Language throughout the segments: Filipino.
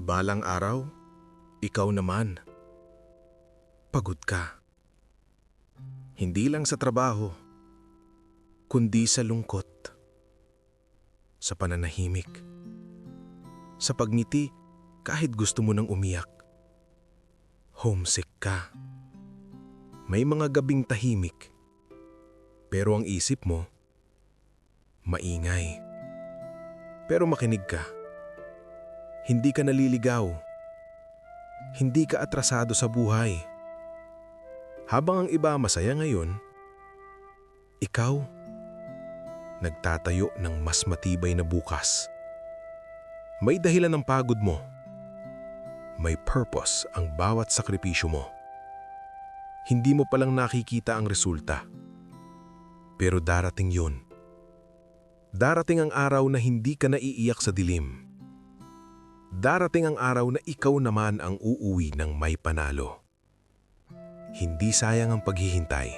Balang araw, ikaw naman. Pagod ka. Hindi lang sa trabaho, kundi sa lungkot. Sa pananahimik. Sa pagngiti kahit gusto mo nang umiyak. Homesick ka. May mga gabing tahimik. Pero ang isip mo, maingay. Pero makinig ka. Hindi ka naliligaw. Hindi ka atrasado sa buhay. Habang ang iba masaya ngayon, ikaw, nagtatayo ng mas matibay na bukas. May dahilan ng pagod mo. May purpose ang bawat sakripisyo mo. Hindi mo palang nakikita ang resulta. Pero darating yun. Darating ang araw na hindi ka naiiyak sa dilim. Darating ang araw na ikaw naman ang uuwi ng may panalo. Hindi sayang ang paghihintay.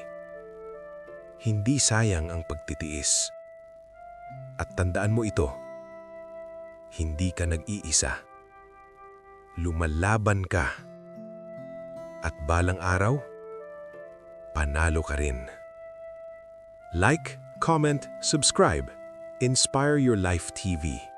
Hindi sayang ang pagtitiis. At tandaan mo ito, hindi ka nag-iisa. Lumalaban ka. At balang araw, panalo ka rin. Like, comment, subscribe. Inspire Your Life TV.